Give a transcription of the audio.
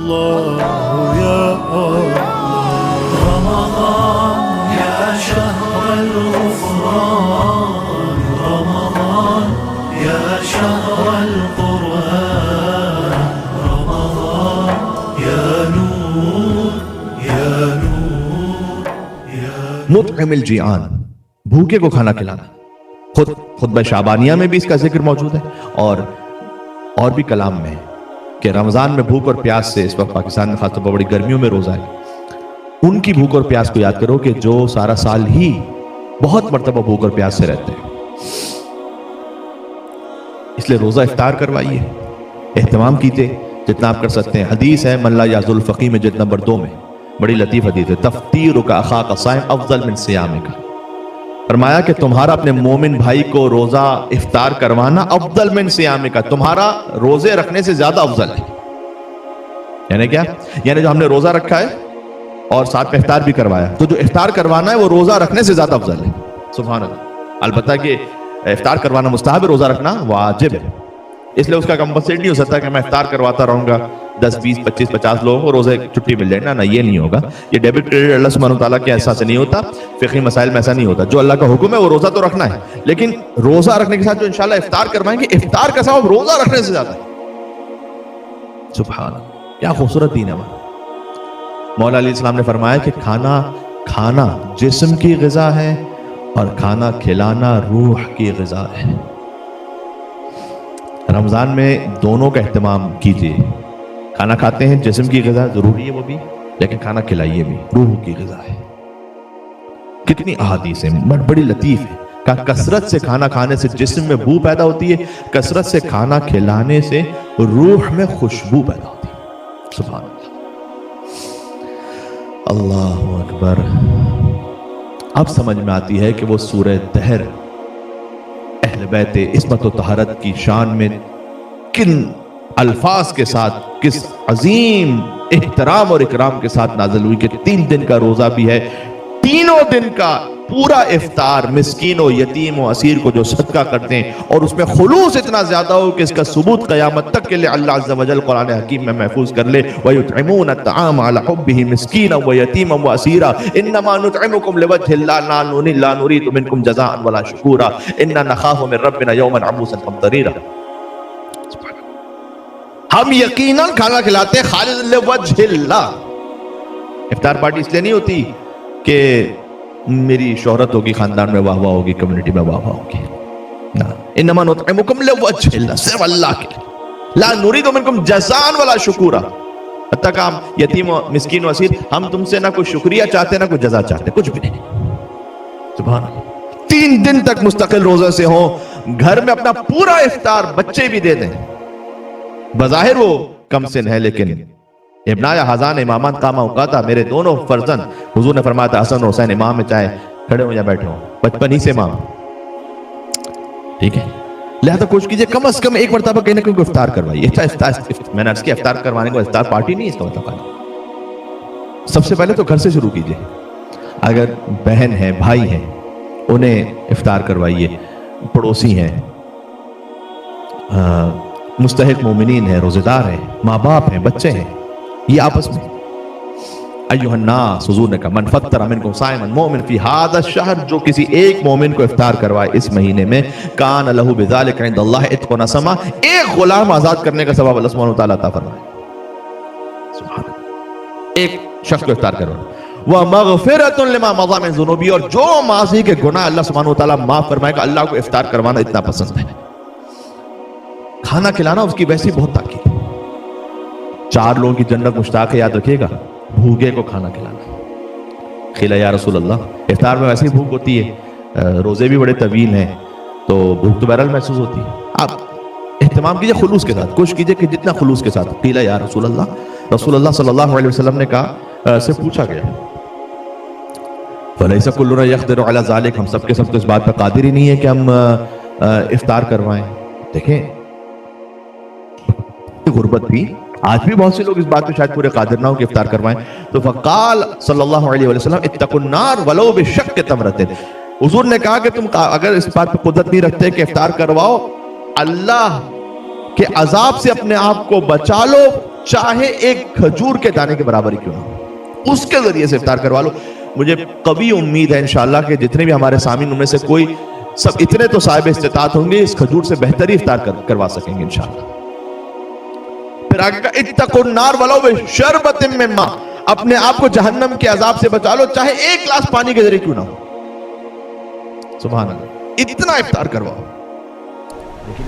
الله يا الله رمضان يا شهر الغفران رمضان يا شهر القرآن رمضان يا نور يا نور يا مطعم الجیعان، بھوکے کو کھانا کھلانا. خود خطبہ شعبانیہ میں بھی اس کا ذکر موجود ہے اور بھی کلام میں ہے کہ رمضان میں بھوک اور پیاس سے، اس وقت پاکستان میں خاص طور پر بڑی گرمیوں میں روزہ ہے، ان کی بھوک اور پیاس کو یاد کرو کہ جو سارا سال ہی بہت مرتبہ بھوک اور پیاس سے رہتے ہیں. اس لیے روزہ افطار کروائیے، اہتمام کیجیے جتنا آپ کر سکتے ہیں. حدیث ہے من لا یعزل الفقی میں جلد نمبر 2 میں، بڑی لطیف حدیث ہے، تفطیرک اخاک صائم افضل من صیامک. فرمایا کہ تمہارا اپنے مومن بھائی کو روزہ افطار کروانا افضل من صیامک، تمہارا روزے رکھنے سے زیادہ افضل ہے. یعنی کیا؟ یعنی جو ہم نے روزہ رکھا ہے اور ساتھ میں افطار بھی کروایا، تو جو افطار کروانا ہے وہ روزہ رکھنے سے زیادہ افضل ہے. سبحان اللہ. البتہ کہ افطار کروانا مستحب ہے، روزہ رکھنا واجب ہے. اس لیے اس کا کمپنسیٹ نہیں ہو سکتا کہ میں افطار کرواتا رہوں گا 10 20 25 50 لوگوں کو روزے چھٹی مل جائے. نہ یہ نہیں ہوگا. یہ ڈیبٹ کریڈٹ اللہ سبحانہ وتعالیٰ کے احساس سے نہیں ہوتا. فقہی مسائل میں ایسا نہیں ہوتا. جو اللہ کا حکم ہے وہ روزہ تو رکھنا ہے، لیکن روزہ رکھنے کے ساتھ جو انشاءاللہ افطار کروائیں گے، افطار کا ثواب روزہ رکھنے سے زیادہ ہے. سبحان اللہ، کیا خوبصورت دین ہے ہمارا. مولا علیہ السلام نے فرمایا کہ کھانا جسم کی غذا ہے اور کھانا کھلانا روح کی غذا ہے. رمضان میں دونوں کا اہتمام کیجیے. کھانا کھاتے ہیں، جسم کی غذا ضروری ہے وہ بھی، لیکن کھانا کھلائیے بھی، روح کی غذا ہے. کتنی احادیث ہیں، بڑی لطیف ہے. کثرت سے کھانا کھانے سے جسم میں بو پیدا ہوتی ہے، کثرت سے کھانا کھلانے سے روح میں خوشبو پیدا ہوتی ہے. سبحان اللہ، اللہ اکبر. اب سمجھ میں آتی ہے کہ وہ سورہ دہر اہل بیت عصمت و طہارت کی شان میں کن الفاظ کے ساتھ، کس عظیم احترام اور اکرام کے ساتھ نازل ہوئی کہ 3 دن کا روزہ بھی ہے. تینوں دن کا پورا افطار مسکین و یتیم و اسیر کو جو صدقہ کرتے ہیں، اور اس میں خلوص اتنا زیادہ ہو کہ اس کا ثبوت قیامت تک کے لیے اللہ عز و جل قرآن حکیم میں محفوظ کر لے. وَيُطْعِمُونَ الطَّعَامَ عَلَى حُبِّهِ مِسْكِينًا وَيَتِيمًا وَأَسِيرًا إِنَّمَا نُطْعِمُكُمْ لِوَجْهِ اللَّهِ لَا نُرِيدُ مِنكُمْ جَزَاءً وَلَا شُكُورًا إِنَّا نَخَافُ مِن رَّبِّنَا يَوْمًا عَبُوسًا قَمْطَرِيرًا. ہم یقیناً کھانا کھلاتے ہیں خالص لوجہ اللہ. افطار پارٹی اس لیے نہیں ہوتی کہ میری شہرت ہوگی، خاندان میں واہ واہ ہوگی، کمیونٹی میں واہ واہ ہوگی. انما نطعمکم لوجہ اللہ، صرف اللہ کے لیے. لا نرید منکم جزاء ولا شکورا. حتیٰ کہ ہم یتیم و مسکین و اسیر، ہم تم سے نہ کوئی شکریہ چاہتے نہ کوئی جزا چاہتے، کچھ بھی نہیں. سبحان اللہ. 3 دن تک مستقل روزہ سے ہوں، گھر میں اپنا پورا افطار بچے بھی دے دیں. بظاہر وہ کم سن ہے، لیکن ابناء حضان امامان قامہ اوقاتا، میرے دونوں فرزند، حضور نے فرمایا تھا حسن اور حسین امام میں چاہے کھڑے ہوں یا بیٹھے ہوں، بچپن ہی سے امام. ٹھیک ہے، لہذا کوشش کیجئے کم از کم ایک مرتبہ کہیں نہ کہیں افطار کروائیے. میں نے عرض کیا افطار کروانے کو افطار پارٹی نہیں اس کا مطلب. سب سے پہلے تو گھر سے شروع کیجئے. اگر بہن ہے، بھائی ہیں، انہیں افطار کروائیے. پڑوسی ہیں، مستحق مومنین ہیں، روزے دار ہیں، ماں باپ ہیں، بچے ہیں، یہ آپس میں. ایھا الناس، حضور نے کہا من فطر منکم صائما مومن فی ھذا الشہر، جو کسی ایک مومن کو افطار کروائے اس مہینے میں، کان لہ بذلک عند اللہ عتق نسمہ، ایک غلام آزاد کرنے کا ثواب اللہ سبحانہ وتعالیٰ عطا فرمائے. سبحان اللہ. ایک شخص کو افطار کروائے. وَمَغْفِرَةٌ لِمَا مَضَىٰ مِن ذُنُوبِهِ، اور جو ماضی کے گناہ اللہ سبحانہ وتعالیٰ معاف فرمائے گا. اللہ کو افطار کروانا اتنا پسند ہے. کھانا کھلانا اس کی ویسی بہت تاکید. 4 لوگوں کی جنت مشتاق ہے، یاد رکھیے گا، بھوکے کو کھانا کھلانا. خیلا یا رسول اللہ، افطار میں ویسی بھوک ہوتی ہے، روزے بھی بڑے طویل ہیں تو بھوک تو بہرحال محسوس ہوتی ہے. آپ اہتمام کیجئے خلوص کے ساتھ، کوشش کیجئے کہ جتنا خلوص کے ساتھ. خیلا یا رسول اللہ، رسول اللہ صلی اللہ علیہ وسلم نے کہا سے پوچھا گیا فَلَيْسَ كُلُّنَا يَقْدِرُ عَلَى ذَلِكَ، ہم سب کے سب تو اس بات پر قادر ہی نہیں ہے کہ ہم افطار کروائیں. دیکھیں غربت بھی، آج بھی بہت سے لوگ اس بات پہ شاید پورے قادر نہ ہو کہ افطار کروائیں. تو فقال صلی اللہ علیہ وسلم اتقوا النار ولو بشق تمرۃ، حضور نے کہا کہ تم اگر اس بات پہ قدرت نہیں رکھتے کہ افطار کرواؤ، اللہ کے عذاب سے اپنے آپ کو بچا لو چاہے ایک کھجور کے دانے کے برابر ہی کیوں نہ ہو، اس کے ذریعے سے افطار کروا لو. مجھے قوی امید ہے انشاءاللہ کہ جتنے بھی ہمارے سامعین ان میں سے کوئی سب اتنے تو صاحب استطاعت ہوں گے اس کھجور سے بہتر ہی افطار کروا سکیں گے انشاءاللہ. پھر آگے کہا اتقوا النار ولو بشربۃ من ماء، اپنے آپ کو جہنم کے عذاب سے بچا لو چاہے ایک گلاس پانی کے ذریعے کیوں نہ ہو. سبحان اللہ، اتنا افطار کرواؤ. لیکن